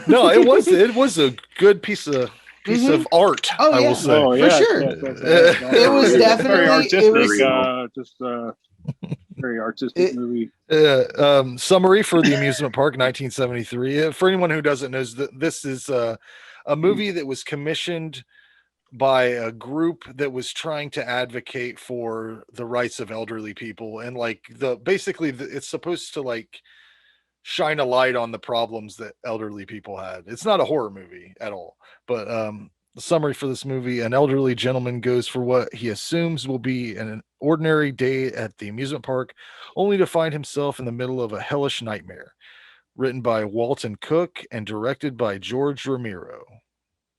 No, it was a good piece of art, Oh I will yeah, say. Oh for yes, sure. yes, yes, yes. It was Very definitely it artistic. was Just very artistic it. movie. Summary for the Amusement Park, 1973. For anyone who doesn't know, this is a movie that was commissioned by a group that was trying to advocate for the rights of elderly people, and like it's supposed to like shine a light on the problems that elderly people had. It's not a horror movie at all, but the summary for this movie: an elderly gentleman goes for what he assumes will be an ordinary day at the amusement park, only to find himself in the middle of a hellish nightmare. Written by Walton Cook and directed by George Romero.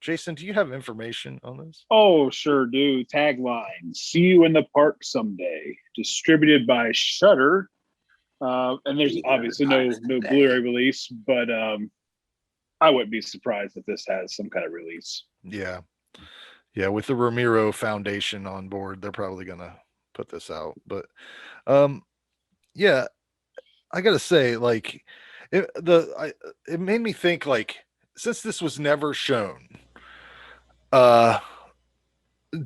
Jason, do you have information on this? Oh, sure do. Tagline: "See you in the park someday." Distributed by Shudder, and there's obviously no Blu-ray release, but I wouldn't be surprised if this has some kind of release. Yeah. Yeah, with the Romero Foundation on board, they're probably gonna put this out. But um yeah, I gotta say, like it made me think, like, since this was never shown, uh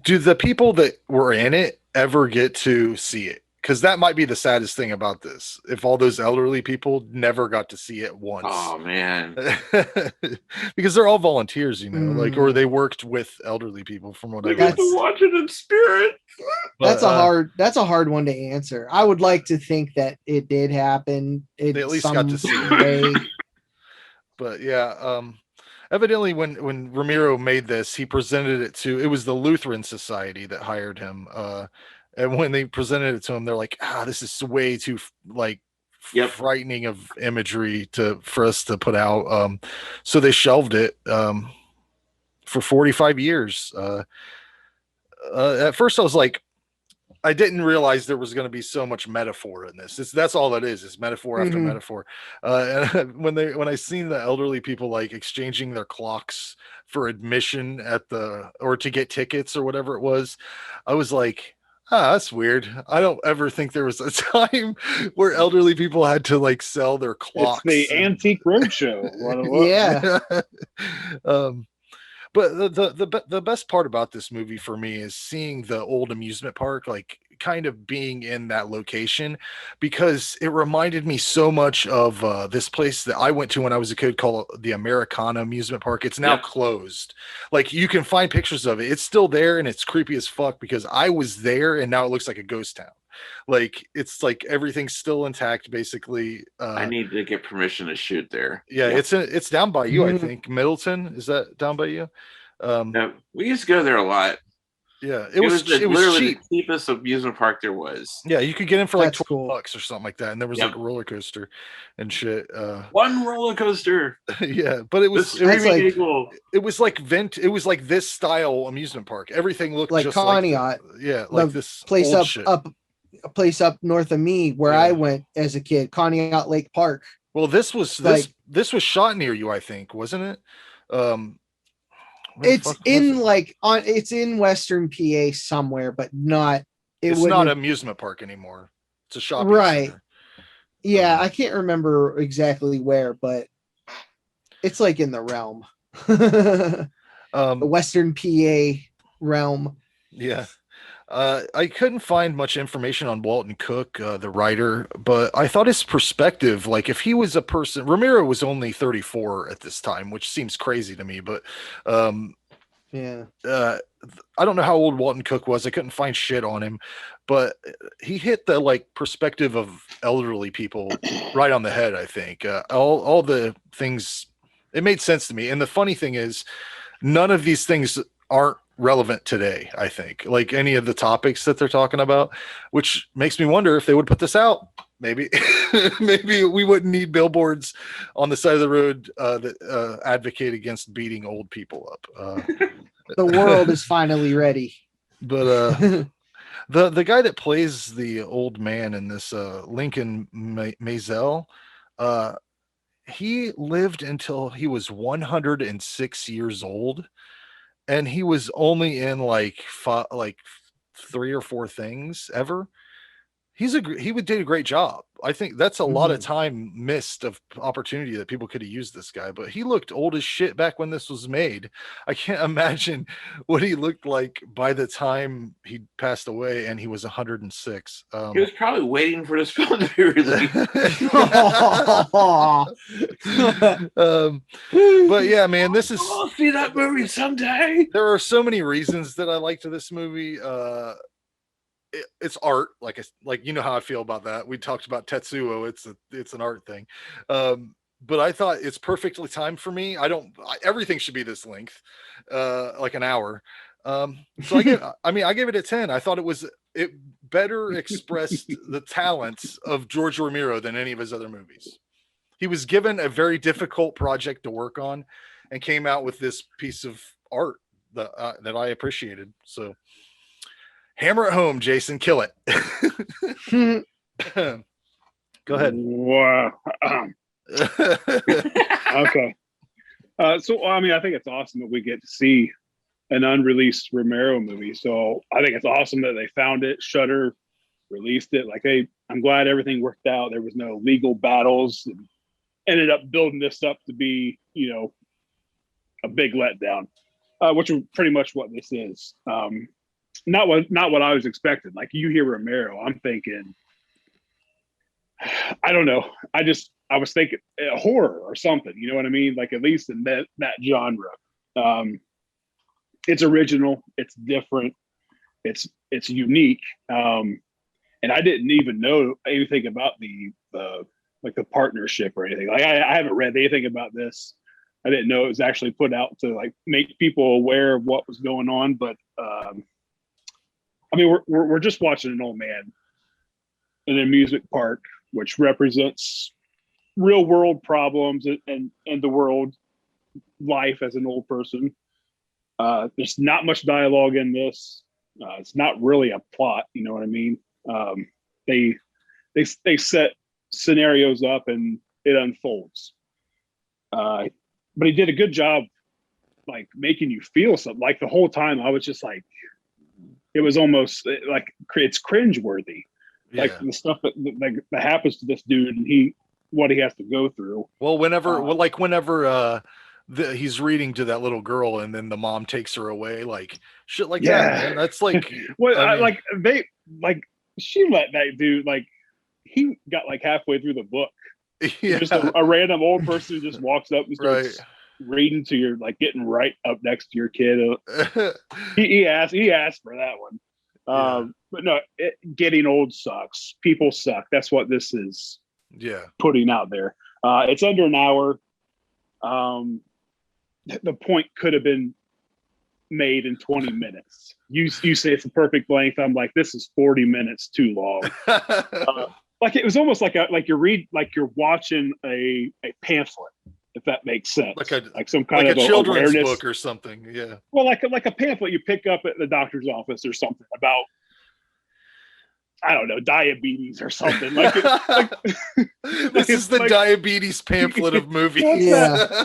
do the people that were in it ever get to see it? Because that might be the saddest thing about this. If all those elderly people never got to see it once, Oh man. because they're all volunteers, like, or Mm, they worked with elderly people, from what We I get read. to watch it in spirit. But, that's a hard one to answer. I would like to think that it did happen in they at least some got to see it. way. But yeah, evidently when Ramiro made this, he presented it to, it was the Lutheran Society that hired him. And when they presented it to him, they're like, this is way too like Yep. frightening of imagery for us to put out. So they shelved it for 45 years. At first I was like, I didn't realize there was going to be so much metaphor in this. That's all it is metaphor after Mhm. metaphor. And when I seen the elderly people like exchanging their clocks for admission or to get tickets or whatever it was, I was like, that's weird. I don't ever think there was a time where elderly people had to like sell their It's clocks. the Antique Roadshow. Yeah. um, but the best part about this movie for me is seeing the old amusement park, like kind of being in that location, because it reminded me so much of this place that I went to when I was a kid called the Americana Amusement Park. It's now Yep. closed. Like, you can find pictures of it. It's still there and it's creepy as fuck because I was there and now it looks like a ghost town. Like, it's like everything's still intact basically. I need to get permission to shoot there. Yeah, it's down by you, I Mhm. think. Middleton, is that down by you? Yeah, we used to go there a lot. Yeah, It was literally cheap. the cheapest amusement park there was. Yeah, you could get in for like That's 12 cool. bucks or something like that, and there was Yep. like a roller coaster and shit. One roller coaster. Yeah, but it The was screaming like- eagle. it was like it was like this style amusement park. Everything looked Like just Conneaut, like the this place old up shit. up a place up north of me where Yeah. I went as a kid, Conneaut Lake Park. Well, this was like- this was shot near you, I think, wasn't it? Where the It's fuck was in it? like it's in Western PA somewhere, but not. It's wouldn't not have- an amusement park anymore. It's a shopping Right. center. Yeah, I can't remember exactly where, but it's like in the realm, the Western PA realm. Yeah. I couldn't find much information on Walton Cook, the writer, but I thought his perspective, like if he was a person, Romero was only 34 at this time, which seems crazy to me, but Yeah, I don't know how old Walton Cook was. I couldn't find shit on him, but he hit the like perspective of elderly people right on the head. I think all the things, it made sense to me. And the funny thing is, none of these things aren't relevant today. I think, like any of the topics that they're talking about, which makes me wonder if they would put this out. Maybe, maybe we wouldn't need billboards on the side of the road that advocate against beating old people up. the world is finally ready. But the guy that plays the old man in this, Lincoln Maazel, he lived until he was 106 years old, and he was only in like three or four things ever. he did a great job. I think that's a lot of time missed of opportunity that people could have used this guy, but he looked old as shit back when this was made. I can't imagine what he looked like by the time he passed away, and he was 106. He was probably waiting for this film to be released. But yeah, man, I'll see that movie someday. There are so many reasons that I liked this movie. It's art, like you know how I feel about that. We talked about Tetsuo. It's an art thing, but I thought it's perfectly timed for me. Everything should be this length, like an hour. So I gave it a 10. I thought it better expressed the talents of George Romero than any of his other movies. He was given a very difficult project to work on, and came out with this piece of art that I appreciated. So. Hammer it home, Jason. Kill it. Go ahead. Wow. Okay. So, I think it's awesome that we get to see an unreleased Romero movie. So I think it's awesome that they found it. Shudder released it. Like, hey, I'm glad everything worked out. There was no legal battles. And ended up building this up to be, a big letdown, which is pretty much what this is. Not what I was expecting. Like, you hear Romero, I'm thinking, I don't know. I was thinking horror or something. You know what I mean? Like, at least in that genre. It's original. It's different. It's unique. And I didn't even know anything about the partnership or anything. Like, I haven't read anything about this. I didn't know it was actually put out to like make people aware of what was going on. But we're just watching an old man in an amusement park, which represents real world problems and the world life as an old person. There's not much dialogue in this. It's not really a plot. You know what I mean? They set scenarios up and it unfolds. But he did a good job, like, making you feel something. Like, the whole time I was just like, it was almost like it's cringeworthy. Yeah. Like the stuff that happens to this dude and what he has to go through. Well, whenever he's reading to that little girl and then the mom takes her away, like shit like that, man. That's like, she let that dude, like, he got like halfway through the book. Yeah. Just a random old person who just walks up and starts reading to your, like, getting right up next to your kid. he asked for that one. But no, getting old sucks. People suck. That's what this is. Yeah, putting out there. It's under an hour. The point could have been made in 20 minutes. You say it's the perfect length. I'm like, this is 40 minutes too long. Like, it was almost like you're watching a pamphlet, if that makes sense. Like some kind of a children's awareness book or something. Yeah. Well, like a pamphlet you pick up at the doctor's office or something about, I don't know, diabetes or something. This is the diabetes pamphlet of movies.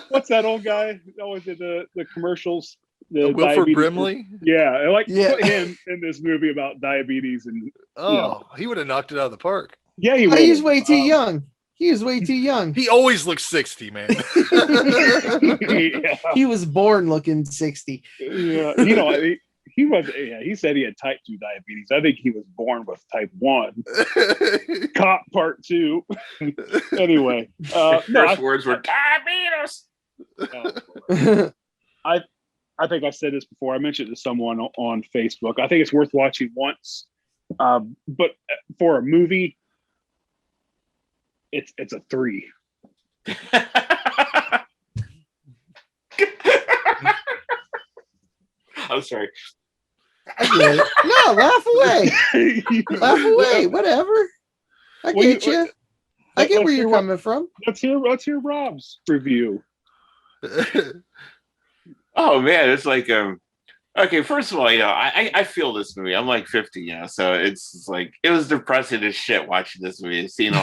What's that old guy that always did the commercials? Wilford Brimley? Yeah. Put him in this movie about diabetes and he would have knocked it out of the park. Yeah, he's way too young. He is way too young. He always looks 60, man. He was born looking 60. Yeah, he was. Yeah, he said he had type 2 diabetes. I think he was born with type 1. Cop part 2. Anyway, first words were diabetes. I think I said this before. I mentioned it to someone on Facebook. I think it's worth watching once, but for a movie, it's a 3. I'm sorry. I get it. No, laugh away. Laugh away. Whatever. I get you. I get where you're coming from. Let's hear Rob's review. Oh man, it's like okay. First of all, I feel this movie. I'm like 50, so it's like it was depressing as shit watching this movie. Seeing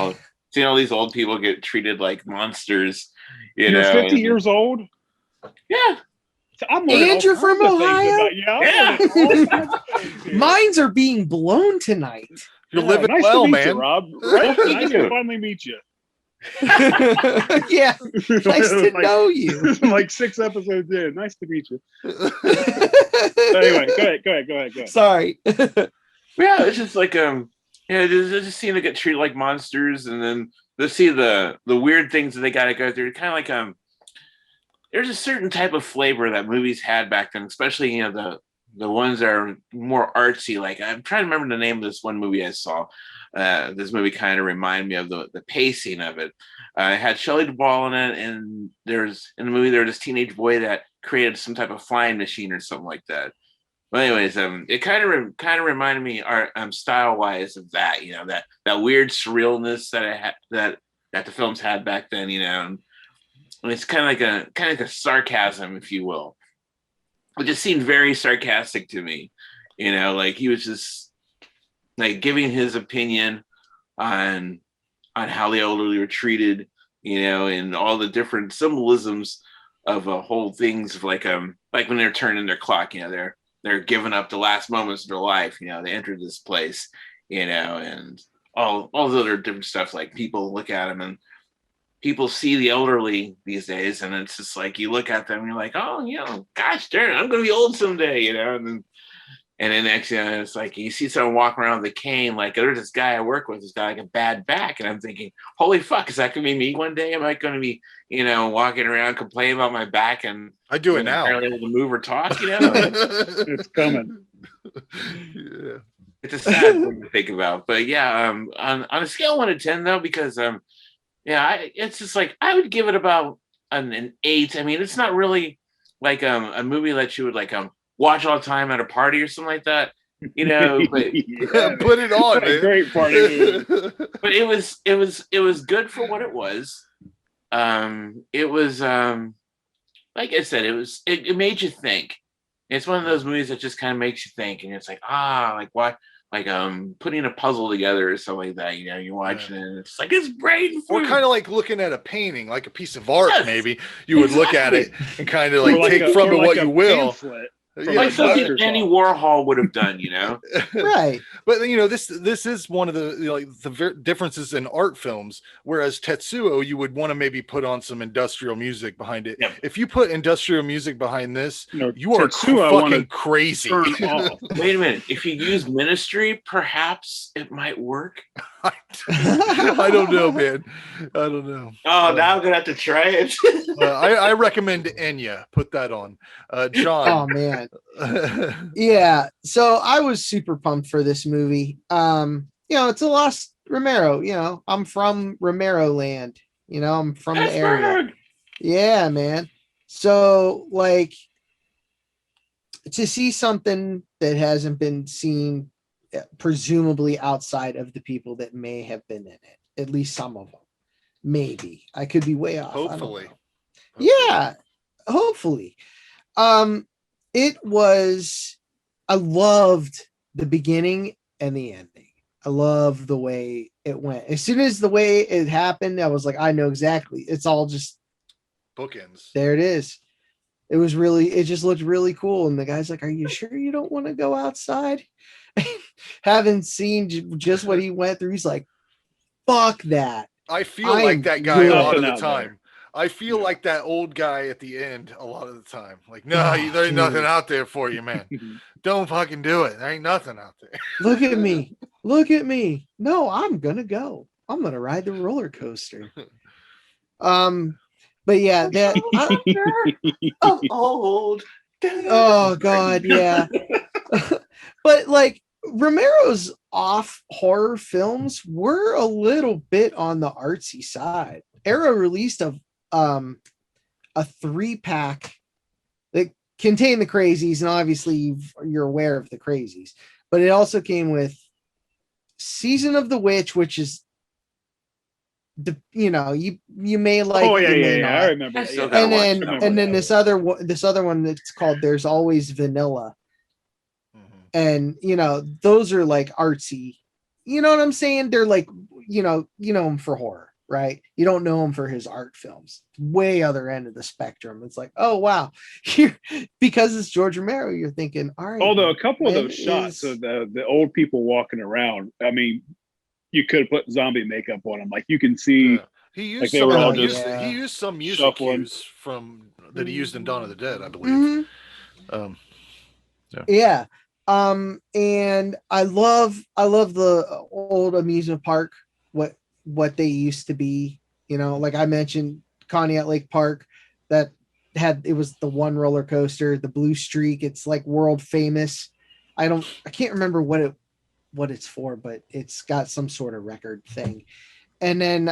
all these old people get treated like monsters. You're 50 years old. Yeah. And you're from Ohio? Yeah. Minds are being blown tonight. You're living nice well, to meet man. you, Rob. Right? Nice to finally meet you. Yeah, nice to know you. Like 6 episodes in. Nice to meet you. Anyway, go ahead. Sorry. Yeah, it's just like just seeing them get treated like monsters, and then to see the weird things that they got to go through. Kind of like there's a certain type of flavor that movies had back then, especially the ones that are more artsy. Like I'm trying to remember the name of this one movie I saw. This movie kind of reminded me of the pacing of it. It had Shelley Duvall in it, and in the movie there was this teenage boy that created some type of flying machine or something like that. But anyways, it kind of reminded me, style wise, of that. That weird surrealness that the films had back then. And it's kind of like a sarcasm, if you will. It just seemed very sarcastic to me. Like he was just like giving his opinion on how the elderly were treated, and all the different symbolisms of whole things of like when they're turning their clock, they're giving up the last moments of their life. They entered this place, and all the other different stuff. Like people look at them and people see the elderly these days, and it's just like you look at them and you're like, oh, gosh darn, I'm gonna be old someday, and then next, it's like you see someone walking around with a cane. Like there's this guy I work with who's got like a bad back, and I'm thinking, holy fuck, is that gonna be me one day? Am I gonna be, walking around complaining about my back and I do it now, barely able to move or talk? It's coming. Yeah. It's a sad thing to think about, but yeah, on a scale of 1 to 10 though, because it's just like I would give it about an 8. I mean, it's not really like a movie that you would like watch all the time at a party or something like that, but put it on, man. Great party movie. But it was good for what it was. It was like I said, it made you think. It's one of those movies that just kind of makes you think, and it's like like what, like putting a puzzle together or something like that. You're watching it, and it's like it's brain food. Or kind of like looking at a painting, like a piece of art. Yes. Maybe you would look at it and kind of like take from it what you will. Pamphlet. Like something Andy Warhol would have done, Right. But this is one of the differences in art films. Whereas Tetsuo, you would want to maybe put on some industrial music behind it. Yep. If you put industrial music behind this, you are fucking crazy. Wait a minute. If you use Ministry, perhaps it might work. I don't know, man. I don't know. Oh, now I'm gonna have to try it. I recommend Enya. Put that on, John. Oh man. Yeah. So I was super pumped for this movie. It's a lost Romero. I'm from Romero land. I'm from the area. Yeah, man. So like to see something that hasn't been seen, presumably outside of the people that may have been in it, at least some of them. Maybe I could be way off. Hopefully. Yeah, hopefully. I loved the beginning and the ending. I love the way it went. As soon as the way it happened, I was like, I know exactly. It's all just bookends. There it is. It just looked really cool. And the guy's like, are you sure you don't want to go outside? Having seen just what he went through, he's like, fuck that. I feel like that guy a lot of the time. I feel like that old guy at the end a lot of the time. Like, no, there ain't nothing out there for you, man. Don't fucking do it. There ain't nothing out there. Look at me. Look at me. No, I'm gonna go. I'm gonna ride the roller coaster. But yeah, old. Oh God, yeah. But like Romero's off horror films were a little bit on the artsy side. Arrow released a 3-pack that contained the Crazies, and obviously you're aware of the Crazies, but it also came with Season of the Witch, which is you may like. Oh yeah, I remember. And then this other one that's called There's Always Vanilla. And those are like artsy, you know what I'm saying? They're like, them for horror. right? You don't know him for his art films. Way other end of the spectrum. It's like, oh wow, because it's George Romero, you're thinking, all right. Although a couple of those shots of the old people walking around, I mean, you could have put zombie makeup on them. Like you can see, he used like they were all just he used some music shuffling. cues from that he used in Dawn of the Dead, I believe. Yeah. And I love the old amusement park, what they used to be, like I mentioned Connie at Lake Park, that it was the one roller coaster, the Blue Streak. It's like world famous. I can't remember what it's for, but it's got some sort of record thing. And then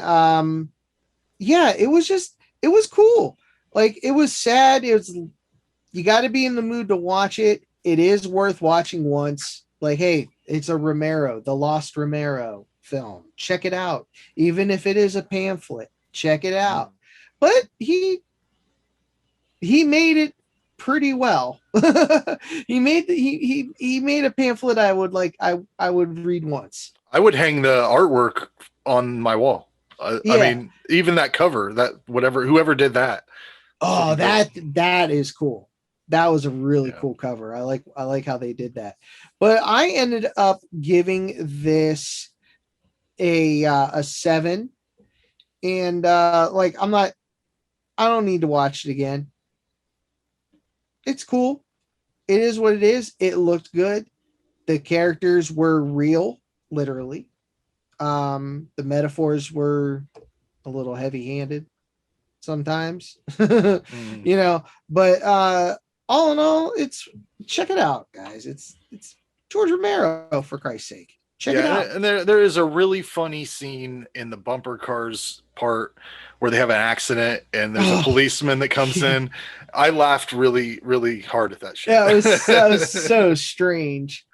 it was cool. Like it was sad. You got to be in the mood to watch it. It is worth watching once. Like, hey, it's a Romero, the Lost Romero film. Check it out. Even if it is a pamphlet, check it out. But he made it pretty well. he made a pamphlet I would read once. I would hang the artwork on my wall. I mean, even that cover, whoever did that. Oh, that is cool. That was a really cool cover. I like how they did that. But I ended up giving this a 7. And I don't need to watch it again. It's cool. It is what it is. It looked good. The characters were real, literally. The metaphors were a little heavy-handed sometimes. But all in all, check it out, guys. It's George Romero, for Christ's sake. Check it out. And there is a really funny scene in the bumper cars part where they have an accident and there's a policeman that comes in. I laughed really, really hard at that shit. Yeah, it was so strange.